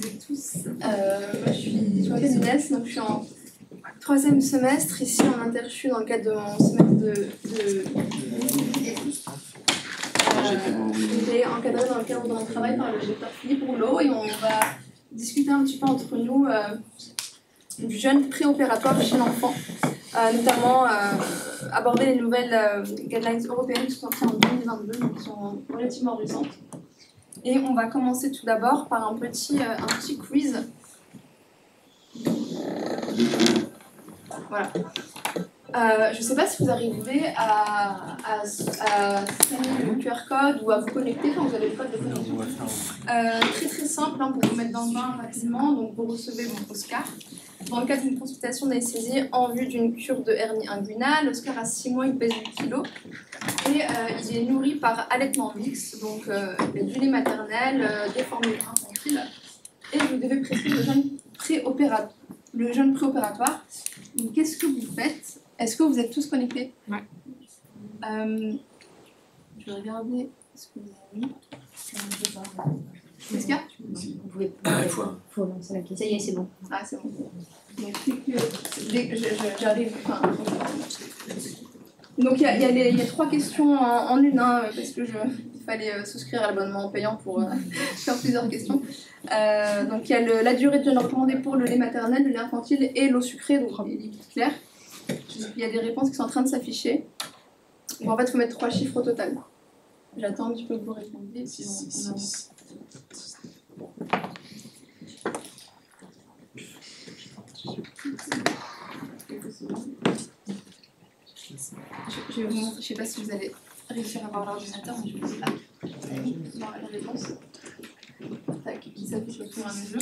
et tous. Je m'appelle Inès, donc je suis en 3e semestre. Ici en interchu dans le cadre de mon semestre j'ai encadré dans le cadre de mon travail par le docteur Philippe Rouleau et on va discuter un petit peu entre nous du jeûne préopératoire chez l'enfant, notamment aborder les nouvelles guidelines européennes qui sont sorties en 2022, donc qui sont relativement récentes. Et on va commencer tout d'abord par un petit quiz. Voilà. Je ne sais pas si vous arrivez à scanner le QR code ou à vous connecter quand vous avez le code de connexion. Très très simple pour vous mettre dans le bain rapidement. Donc vous recevez Oscar. Dans le cadre d'une consultation d'anesthésie en vue d'une cure de hernie inguinale, Oscar a 6 mois, il pèse 8 kg. Et il est nourri par allaitement mixte, donc il y a du lait maternel, des formules infantiles. Et vous devez prescrire le jeûne préopératoire. Donc qu'est-ce que vous faites? Est-ce que vous êtes tous connectés? Ouais. Je vais regarder ce que vous avez mis. Qu'est-ce qu'il y a? Vous pouvez faut lancer la question. Ça y est, c'est bon. Ah, c'est bon. Donc, dès que j'arrive. Donc, il y a 3 questions en une, parce que il fallait souscrire à l'abonnement payant pour faire plusieurs questions. Donc, il y a la durée de jeûne recommandée pour le lait maternel, le lait infantile et l'eau sucrée, donc les liquides clairs. Il y a des réponses qui sont en train de s'afficher. Donc, en fait, il faut mettre 3 chiffres au total. J'attends un petit peu que vous répondiez. Je vais vous montrer, je ne sais pas si vous allez réussir à voir l'ordinateur, mais je vais vous voir la réponse. Tac, qui s'affiche au fur et à mesure.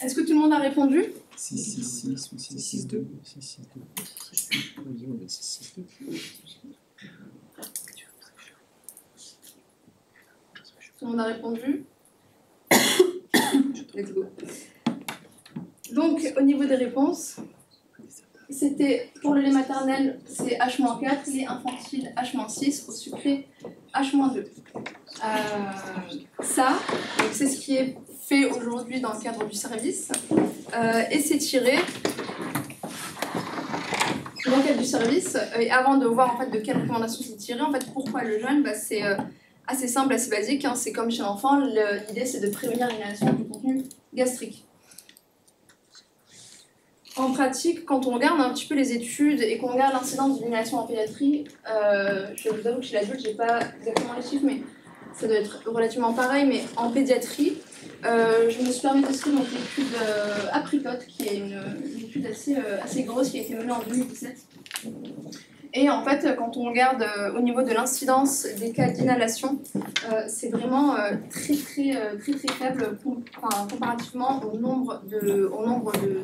Est-ce que tout le monde a répondu? 6-2. Tout le monde a répondu? Let's go. Donc, au niveau des réponses, c'était pour le lait maternel, c'est H-4, lait infantile H-6, au sucré H-2. Ça, c'est ce qui est fait aujourd'hui dans le cadre du service, et c'est tiré dans le cadre du service. Et avant de voir en fait de quelle recommandation c'est tiré, en fait pourquoi le jeûne, c'est assez simple, assez basique. C'est comme chez l'enfant, l'idée c'est de prévenir l'inhalation du contenu gastrique. En pratique, quand on regarde un petit peu les études et qu'on regarde l'incidence de l'inhalation en pédiatrie, je vous avoue que chez l'adulte, je n'ai pas exactement les chiffres, mais ça doit être relativement pareil. Mais en pédiatrie, je me suis permis de suivre l'étude Apricot, qui est une étude assez grosse qui a été menée en 2017. Et en fait, quand on regarde au niveau de l'incidence des cas d'inhalation, c'est vraiment très faible comparativement au nombre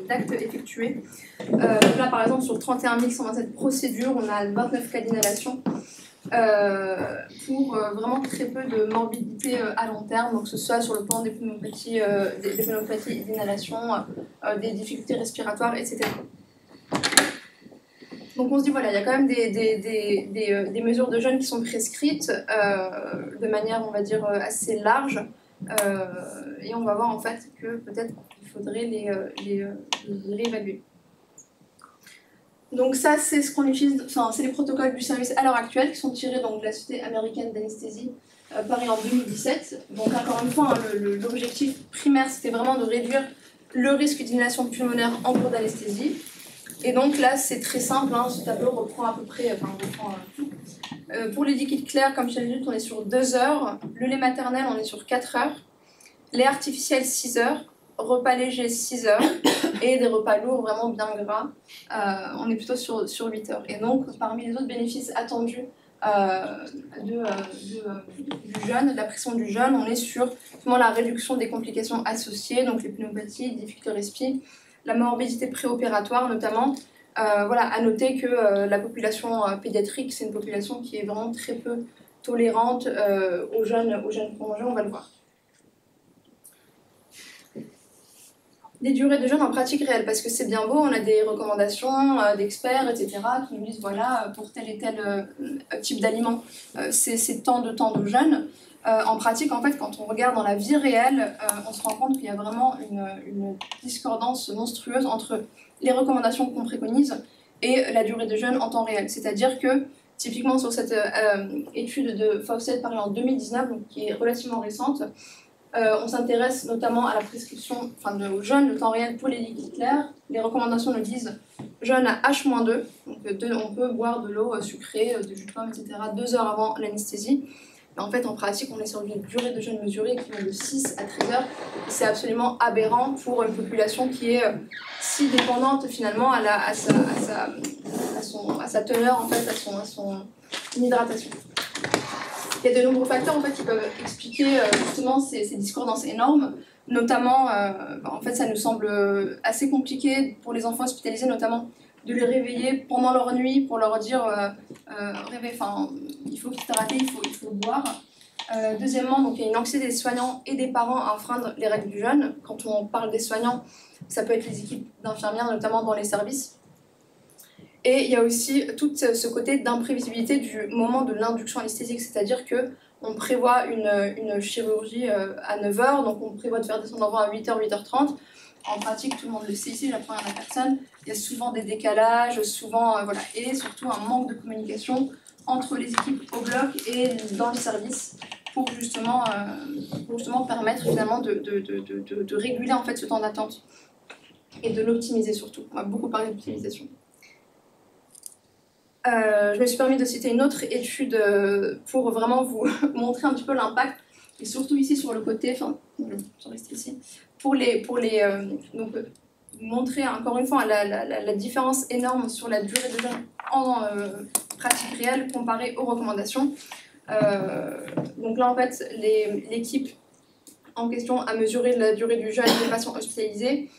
d'actes effectués. Là, par exemple, sur 31 127 procédures, on a 29 cas d'inhalation pour vraiment très peu de morbidité à long terme, donc que ce soit sur le plan des pneumopathies d'inhalation, des difficultés respiratoires, etc. Donc on se dit, voilà, il y a quand même des mesures de jeûne qui sont prescrites de manière, on va dire, assez large. Et on va voir en fait que peut-être qu'il faudrait les réévaluer. Donc ça, c'est ce qu'on utilise, c'est les protocoles du service à l'heure actuelle qui sont tirés donc, de la Société américaine d'anesthésie, paru en 2017. Donc encore une fois, l'objectif primaire, c'était vraiment de réduire le risque d'inhalation pulmonaire en cours d'anesthésie. Et donc là, c'est très simple, ce tableau reprend à peu près, tout. Pour les liquides clairs, comme chez l'adulte, on est sur 2 heures. Le lait maternel, on est sur 4 heures. Lait artificiel, 6 heures. Repas léger, 6 heures. Et des repas lourds, vraiment bien gras, on est plutôt sur 8 heures. Et donc, parmi les autres bénéfices attendus du jeûne, de la pression du jeûne, on est sur la réduction des complications associées, donc les pneumopathies, les difficultés respiratoires, la morbidité préopératoire notamment. À noter que la population pédiatrique, c'est une population qui est vraiment très peu tolérante aux jeunes prolongés, on va le voir. des durées de jeûne en pratique réelle, parce que c'est bien beau, on a des recommandations d'experts, etc., qui nous disent, voilà, pour tel et tel type d'aliment, c'est tant de jeûne. En pratique, en fait, quand on regarde dans la vie réelle, on se rend compte qu'il y a vraiment une discordance monstrueuse entre les recommandations qu'on préconise et la durée de jeûne en temps réel. C'est-à-dire que, typiquement sur cette étude de Fawcett parue en 2019, donc, qui est relativement récente, on s'intéresse notamment à la prescription, au jeûne, le temps réel pour les liquides clairs. Les recommandations nous disent jeûne à H-2, donc on peut boire de l'eau sucrée, de jus de pomme, etc., 2 heures avant l'anesthésie. Mais en fait, en pratique, on est sur une durée de jeûne mesurée qui va de 6 à 13 heures. C'est absolument aberrant pour une population qui est si dépendante finalement à sa teneur, en fait, à son hydratation. Il y a de nombreux facteurs en fait, qui peuvent expliquer justement ces discordances énormes. Notamment, en fait, ça nous semble assez compliqué pour les enfants hospitalisés, notamment de les réveiller pendant leur nuit pour leur dire il faut t'hydrater, il faut boire. Deuxièmement, donc, il y a une anxiété des soignants et des parents à enfreindre les règles du jeûne. Quand on parle des soignants, ça peut être les équipes d'infirmières, notamment dans les services. Et il y a aussi tout ce côté d'imprévisibilité du moment de l'induction anesthésique, c'est-à-dire qu'on prévoit une chirurgie à 9h, donc on prévoit de faire descendre l'enfant à 8h, 8h30. En pratique, tout le monde le sait ici, j'apprends à la personne, il y a souvent des décalages, et surtout un manque de communication entre les équipes au bloc et dans le service pour justement permettre finalement de réguler en fait ce temps d'attente et de l'optimiser surtout. On va beaucoup parler d'optimisation. Je me suis permis de citer une autre étude pour vraiment vous montrer un petit peu l'impact, et surtout ici sur le côté, je vais rester ici, pour montrer encore une fois la différence énorme sur la durée de jeûne en pratique réelle comparée aux recommandations. Donc là en fait l'équipe en question a mesuré la durée du jeûne des patients hospitalisés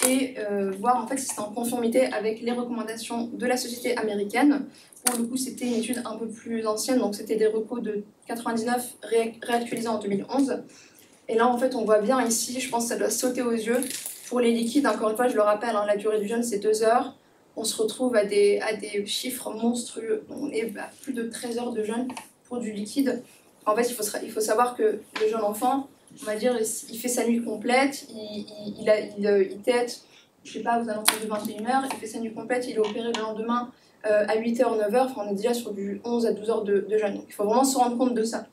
et voir en fait si c'était en conformité avec les recommandations de la société américaine. Pour le coup, c'était une étude un peu plus ancienne, donc c'était des recos de 99 réactualisés en 2011. Et là, en fait, on voit bien ici, je pense que ça doit sauter aux yeux. Pour les liquides, encore une fois, je le rappelle, la durée du jeûne, c'est 2 heures. On se retrouve à des chiffres monstrueux. On est à plus de 13 heures de jeûne pour du liquide. En fait, il faut savoir que le jeune enfant, on va dire, il fait sa nuit complète, il tète, je sais pas, aux alentours de 21h, il fait sa nuit complète, il est opéré le lendemain à 8h, 9h, on est déjà sur du 11 à 12 heures de jeûne. Donc il faut vraiment se rendre compte de ça.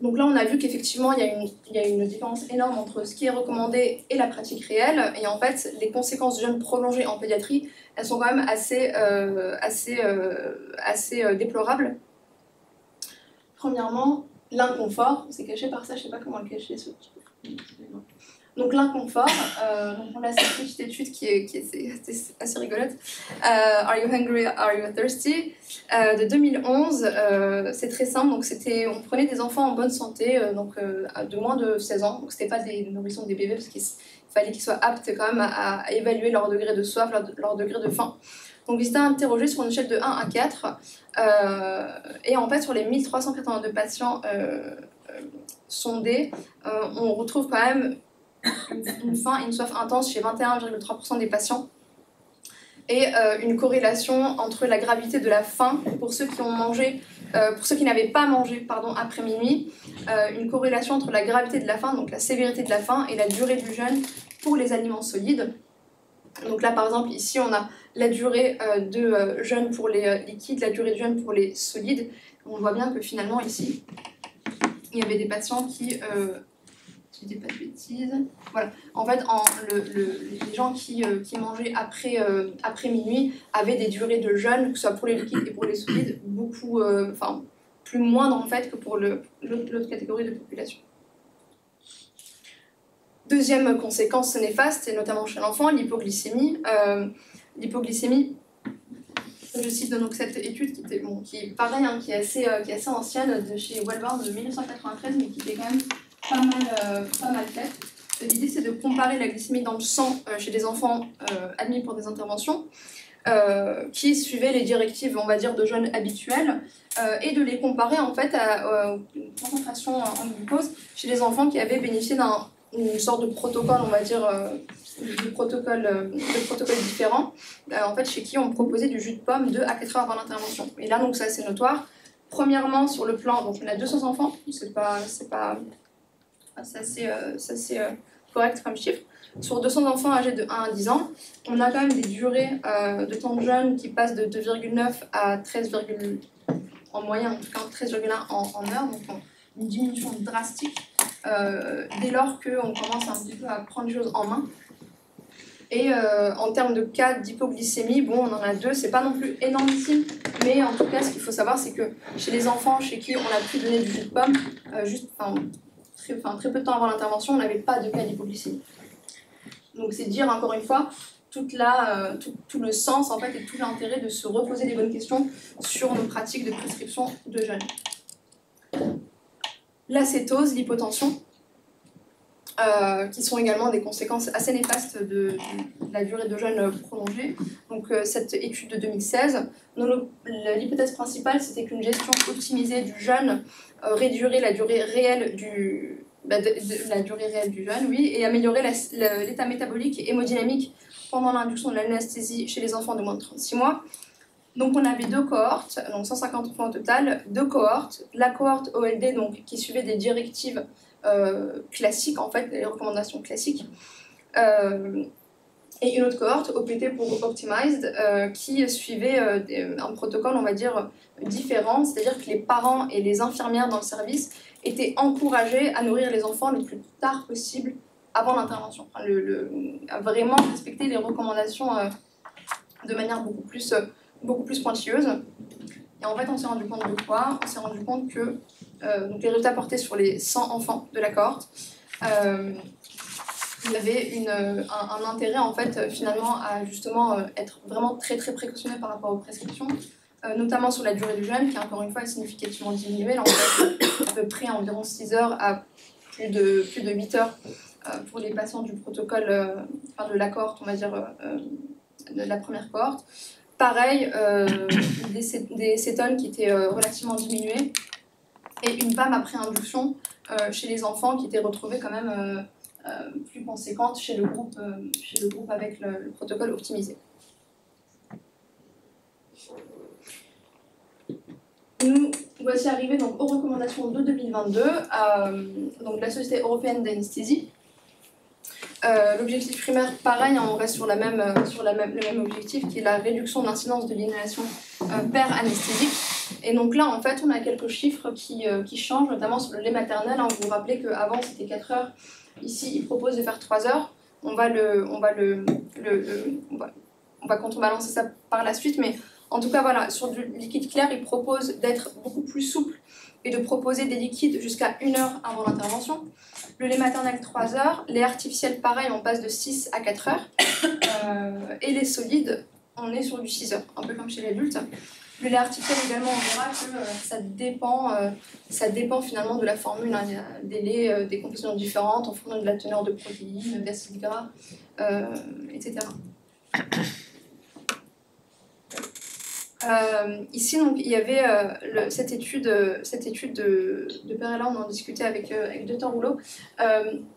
Donc là, on a vu qu'effectivement, il y a une différence énorme entre ce qui est recommandé et la pratique réelle. Et en fait, les conséquences du jeûne prolongé en pédiatrie, elles sont quand même assez déplorables. Premièrement, l'inconfort. C'est caché par ça, je ne sais pas comment le cacher. Donc l'inconfort, on a cette petite étude qui est assez rigolote. Are you hungry? Are you thirsty? De 2011, c'est très simple. Donc on prenait des enfants en bonne santé, de moins de 16 ans. Donc c'était pas des nourrissons, des bébés, parce qu'il fallait qu'ils soient aptes quand même à évaluer leur degré de soif, leur degré de faim. Donc ils étaient interrogés sur une échelle de 1 à 4. Et en fait, sur les 1382 patients sondés, on retrouve quand même une faim et une soif intense chez 21,3% des patients et une corrélation entre la gravité de la faim pour ceux qui n'avaient pas mangé après minuit, une corrélation entre la gravité de la faim, donc la sévérité de la faim, et la durée du jeûne pour les aliments solides. Donc là par exemple ici on a la durée de jeûne pour les liquides, la durée de jeûne pour les solides. On voit bien que finalement ici il y avait des patients qui je dis pas de bêtises. Voilà. En fait, les gens qui mangeaient après minuit avaient des durées de jeûne, que ce soit pour les liquides et pour les solides, beaucoup, plus moindres en fait que pour l'autre catégorie de population. Deuxième conséquence néfaste, et notamment chez l'enfant, l'hypoglycémie. L'hypoglycémie, je cite donc cette étude qui est pareil, qui est assez ancienne, de chez Welborn de 1993, mais qui était quand même pas mal faite. L'idée c'est de comparer la glycémie dans le sang chez des enfants admis pour des interventions qui suivaient les directives, on va dire, de jeûne habituelles, et de les comparer en fait à une concentration en glucose chez les enfants qui avaient bénéficié d'une sorte de protocole, on va dire, de protocole différent, en fait, chez qui on proposait du jus de pomme 2 à 4 heures avant l'intervention. Et là, donc, c'est assez notoire. Premièrement, sur le plan, donc on a 200 enfants, c'est assez correct comme chiffre. Sur 200 enfants âgés de 1 à 10 ans, on a quand même des durées de temps de jeûne qui passent de 2,9 à 13, en moyenne, en tout cas 13,1 en heure, donc une diminution drastique dès lors qu'on commence un petit peu à prendre les choses en main. Et en termes de cas d'hypoglycémie, bon, on en a 2, c'est pas non plus énormissime, mais en tout cas, ce qu'il faut savoir, c'est que chez les enfants chez qui on a pu donner du jus de pomme, très peu de temps avant l'intervention, on n'avait pas de cas d'hypoglycémie. Donc c'est dire, encore une fois, tout le sens en fait, et tout l'intérêt de se reposer les bonnes questions sur nos pratiques de prescription de jeûne. L'acétose, l'hypotension, qui sont également des conséquences assez néfastes de la durée de jeûne prolongée. Donc cette étude de 2016, l'hypothèse principale, c'était qu'une gestion optimisée du jeûne réduirait la durée réelle du jeûne, oui, et améliorer l'état métabolique et hémodynamique pendant l'induction de l'anesthésie chez les enfants de moins de 36 mois. Donc on avait 2 cohortes, donc 150 enfants au total, 2 cohortes. La cohorte OLD, donc, qui suivait des directives classiques, en fait, les recommandations classiques, et une autre cohorte, OPT pour Optimized, qui suivait un protocole, on va dire, différent, c'est-à-dire que les parents et les infirmières dans le service étaient encouragés à nourrir les enfants le plus tard possible avant l'intervention, à vraiment respecter les recommandations de manière beaucoup plus pointilleuse. Et en fait, on s'est rendu compte de quoi? On s'est rendu compte que donc les résultats portés sur les 100 enfants de la cohorte, il y avait un intérêt en fait finalement à justement être vraiment très très précautionneux par rapport aux prescriptions, notamment sur la durée du jeûne qui encore une fois est significativement diminuée. Là on passe à peu près environ 6 heures à plus de 8 heures pour les patients du protocole, de la cohorte, on va dire, de la première cohorte. Pareil, des cétones qui étaient relativement diminuées et une PAM après induction chez les enfants qui était retrouvée quand même plus conséquente chez le groupe avec le protocole optimisé. Nous voici arrivés donc aux recommandations de 2022, donc de la Société européenne d'anesthésie. L'objectif primaire, pareil, on reste sur le même objectif qui est la réduction de l'incidence de l'inhalation per-anesthésique. Et donc là, en fait, on a quelques chiffres qui changent, notamment sur le lait maternel. Vous vous rappelez qu'avant, c'était 4 heures. Ici, il propose de faire 3 heures. On va contrebalancer ça par la suite, mais en tout cas, voilà, sur du liquide clair, il propose d'être beaucoup plus souple et de proposer des liquides jusqu'à 1 heure avant l'intervention. Le lait maternel, 3 heures. Les artificiels, pareil, on passe de 6 à 4 heures. Et les solides, on est sur du 6 heures, un peu comme chez l'adulte. Le lait artificiel également, on verra que ça dépend finalement de la formule. Il y a des laits, des compositions différentes en fonction de la teneur de protéines, d'acides gras, etc. Ici, donc, il y avait cette étude de Perella, on en discutait avec Dr Rouleau.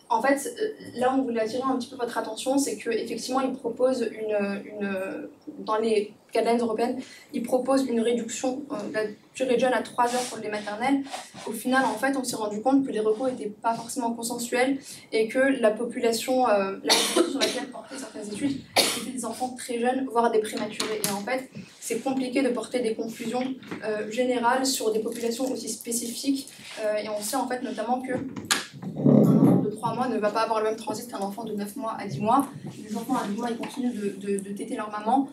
En fait, là, on voulait attirer un petit peu votre attention, c'est qu'effectivement, il propose dans les guidelines européennes, il propose une réduction de la durée de jeûne à 3 heures pour le lait maternel. Au final, en fait, on s'est rendu compte que les recours n'étaient pas forcément consensuels et que la population sur laquelle portaient certaines études étaient des enfants très jeunes, voire des prématurés. Et en fait, c'est compliqué de porter des conclusions générales sur des populations aussi spécifiques. Et on sait en fait notamment que un enfant de 3 mois ne va pas avoir le même transit qu'un enfant de 9 mois à 10 mois. Les enfants à 10 mois, ils continuent de téter leur maman.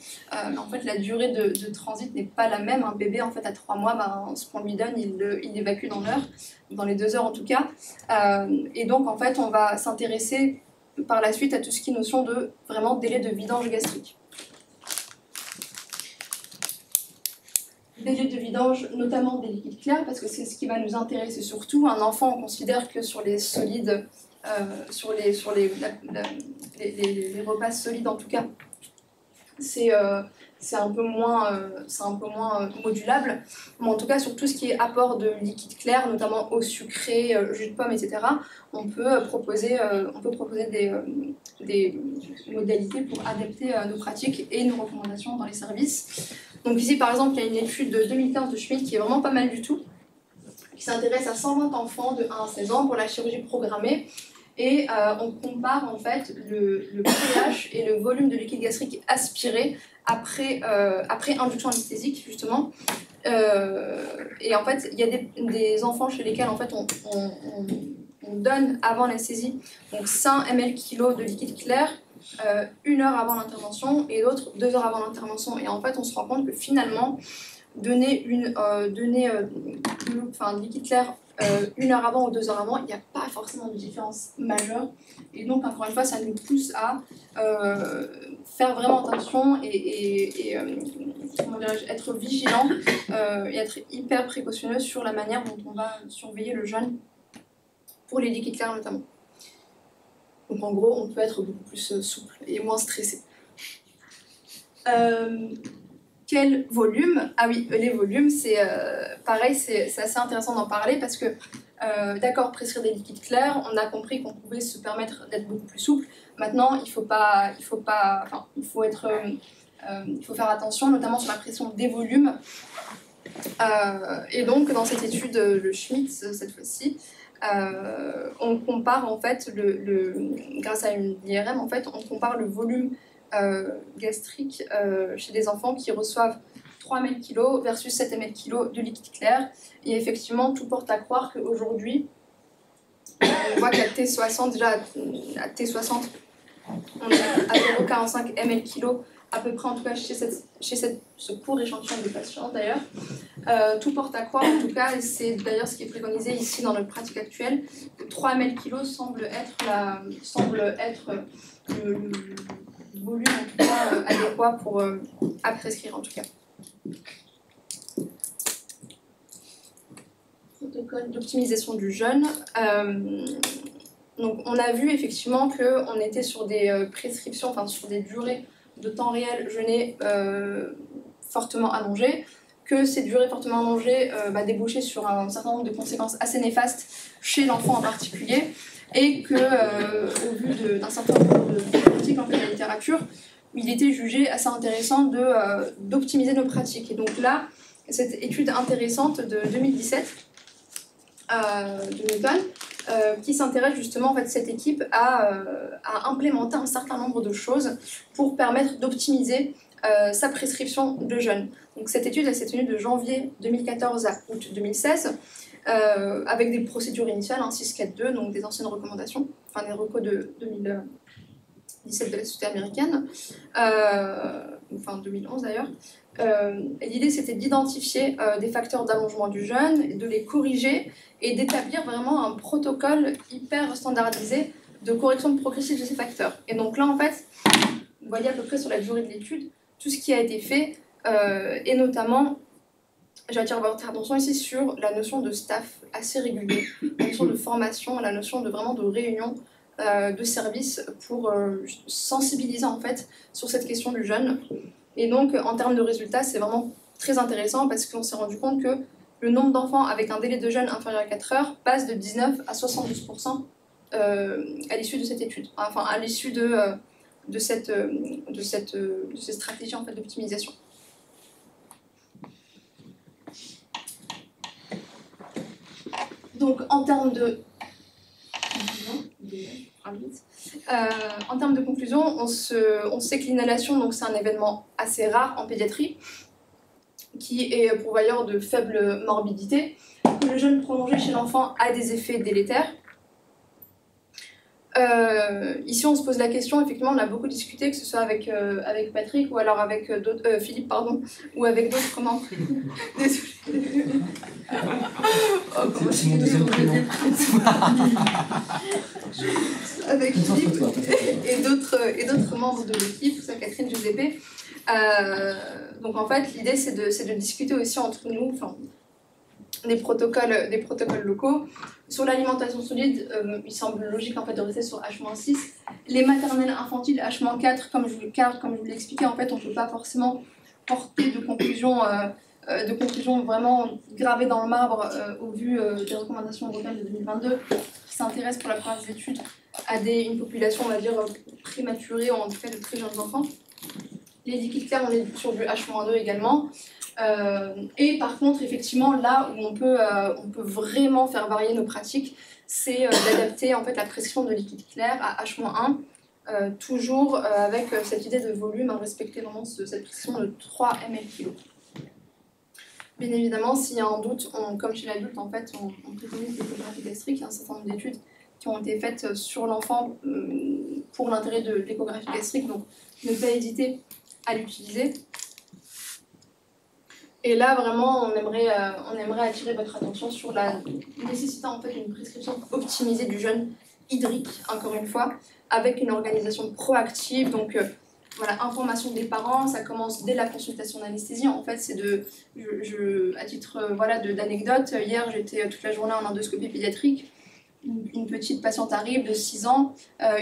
Mais en fait, la durée de transit n'est pas la même. Un bébé, en fait, à 3 mois, ce qu'on lui donne, il l'évacue dans l'heure, dans les 2 heures en tout cas. Et donc, en fait, on va s'intéresser par la suite à tout ce qui est notion de vraiment délai de vidange gastrique. Délai de vidange, notamment des liquides clairs, parce que c'est ce qui va nous intéresser surtout. Un enfant, on considère que sur les solides, sur les repas solides en tout cas, c'est c'est un peu moins modulable. Mais en tout cas, sur tout ce qui est apport de liquide clair, notamment eau sucrée, jus de pomme, etc., on peut proposer des modalités pour adapter nos pratiques et nos recommandations dans les services. Donc ici, par exemple, il y a une étude de 2015 de Schmidt qui est vraiment pas mal du tout, qui s'intéresse à 120 enfants de 1 à 16 ans pour la chirurgie programmée. Et on compare en fait le pH et le volume de liquide gastrique aspiré après induction anesthésique, justement. Et en fait, il y a des enfants chez lesquels en fait, on donne avant l'anesthésie donc 5 ml/kg de liquide clair 1 heure avant l'intervention et d'autres 2 heures avant l'intervention. Et en fait, on se rend compte que finalement, donner liquide clair 1 heure avant ou 2 heures avant, il n'y a pas forcément de différence majeure. Et donc, encore une fois, ça nous pousse à faire vraiment attention et être vigilant et être hyper précautionneux sur la manière dont on va surveiller le jeûne pour les liquides clairs notamment. Donc, en gros, on peut être beaucoup plus souple et moins stressé. Quel volume? Ah oui, les volumes, c'est pareil, c'est assez intéressant d'en parler parce que, d'accord, prescrire des liquides clairs, on a compris qu'on pouvait se permettre d'être beaucoup plus souple. Maintenant, il faut faire attention, notamment sur la pression des volumes. Et donc, dans cette étude, le Schmidt, cette fois-ci, on compare en fait, grâce à une IRM, en fait, on compare le volume gastrique chez des enfants qui reçoivent 3 ml/kg versus 7 ml/kg de liquide clair. Et effectivement, tout porte à croire qu'aujourd'hui, on voit qu'à T60, déjà à T60, on est à 0,45 ml/kg à peu près, en tout cas chez ce court échantillon de patients d'ailleurs. Tout porte à croire, en tout cas, et c'est d'ailleurs ce qui est préconisé ici dans notre pratique actuelle, que 3 ml/kg semble être le volume en tout cas adéquat à prescrire en tout cas. Protocole d'optimisation du jeûne. Donc on a vu effectivement qu'on était sur des prescriptions, enfin sur des durées de temps réel jeûné fortement allongées, que ces durées fortement allongées débouchaient sur un certain nombre de conséquences assez néfastes chez l'enfant en particulier, et que au vu d'un certain nombre de critiques dans la littérature, il était jugé assez intéressant d'optimiser nos pratiques. Et donc là, cette étude intéressante de 2017 de Newton, qui s'intéresse justement, en fait, cette équipe à implémenter un certain nombre de choses pour permettre d'optimiser sa prescription de jeûne. Donc cette étude, elle s'est tenue de janvier 2014 à août 2016, avec des procédures initiales, 6-4-2, donc des anciennes recommandations, enfin des recos de 2017 de la société américaine, enfin 2011 d'ailleurs. L'idée, c'était d'identifier des facteurs d'allongement du jeûne, de les corriger et d'établir vraiment un protocole hyper standardisé de correction progressive de ces facteurs. Et donc là, en fait, vous voyez à peu près sur la durée de l'étude tout ce qui a été fait, et notamment, j'attire votre attention ici sur la notion de staff assez régulier, la notion de formation, la notion de vraiment de réunion de service pour sensibiliser en fait sur cette question du jeûne. Et donc, en termes de résultats, c'est vraiment très intéressant parce qu'on s'est rendu compte que le nombre d'enfants avec un délai de jeûne inférieur à 4 heures passe de 19 à 72% à l'issue de cette étude, enfin à l'issue de cette stratégie en fait, d'optimisation. Donc, en termes de conclusion, on sait que l'inhalation, donc c'est un événement assez rare en pédiatrie, qui est pourvoyeur de faible morbidité, que le jeûne prolongé chez l'enfant a des effets délétères. Ici, on se pose la question, effectivement, on a beaucoup discuté, que ce soit avec Patrick ou alors avec Philippe, pardon, ou avec d'autres membres. Désolée. C'est mon deuxième prénom. Avec Philippe et d'autres membres de l'équipe, ça Catherine, Giuseppe. Donc en fait, l'idée c'est de discuter aussi entre nous, enfin, des protocoles locaux. Sur l'alimentation solide, il semble logique en fait de rester sur H-6. Les maternelles infantiles H-4, comme je vous l'ai expliqué, en fait, on ne peut pas forcément portée de conclusions vraiment gravées dans le marbre au vu des recommandations européennes de 2022 qui s'intéressent pour la première des études à une population, on va dire, prématurée ou en tout cas de très jeunes enfants. Les liquides clairs, on est sur du H-2 également. Et par contre, effectivement, là où on peut vraiment faire varier nos pratiques, c'est d'adapter en fait, la prescription de liquide clair à H-1, toujours avec cette idée de volume, à respecter vraiment cette prescription de 3 ml/kg. Bien évidemment, s'il y a un doute, comme chez l'adulte, en fait, on préconise l'échographie gastrique. Il y a un certain nombre d'études qui ont été faites sur l'enfant pour l'intérêt de l'échographie gastrique, donc ne pas hésiter à l'utiliser. Et là, vraiment, on aimerait attirer votre attention sur la nécessité en fait, d'une prescription optimisée du jeûne hydrique, encore une fois, avec une organisation proactive. Donc, voilà, information des parents, ça commence dès la consultation d'anesthésie. En fait, c'est à titre d'anecdote, hier, j'étais toute la journée en endoscopie pédiatrique. Une petite patiente arrive de 6 ans,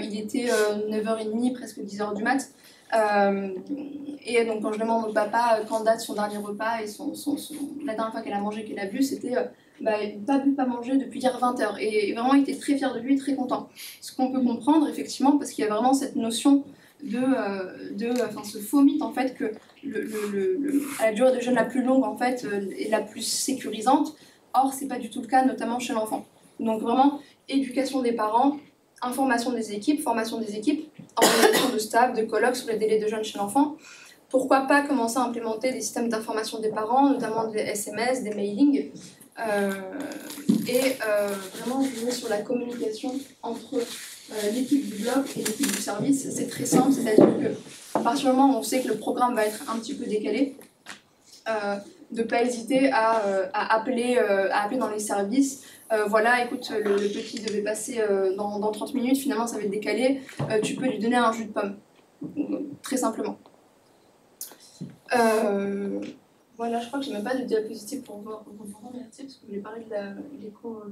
il était 9h30, presque 10h du mat'. Et donc quand je demande au papa quand date son dernier repas et la dernière fois qu'elle a mangé, qu'elle a bu, c'était pas bu, pas mangé depuis hier 20h. Et vraiment, il était très fier de lui, très content. Ce qu'on peut comprendre, effectivement, parce qu'il y a vraiment cette notion ce faux mythe, en fait, que la durée de jeûne la plus longue, en fait, est la plus sécurisante. Or, c'est pas du tout le cas, notamment chez l'enfant. Donc vraiment, éducation des parents, information des équipes, formation des équipes, organisation de staff, de colloques sur les délais de jeûne chez l'enfant. Pourquoi pas commencer à implémenter des systèmes d'information des parents, notamment des SMS, des mailings, vraiment jouer sur la communication entre l'équipe du bloc et l'équipe du service. C'est très simple, c'est-à-dire qu'à partir du moment où on sait que le programme va être un petit peu décalé, de ne pas hésiter à appeler dans les services. Voilà, écoute, le petit devait passer dans 30 minutes, finalement ça va être décalé, tu peux lui donner un jus de pomme, très simplement. Voilà, je crois que je n'ai même pas de diapositive pour voir, parce que je voulais parler de l'écho.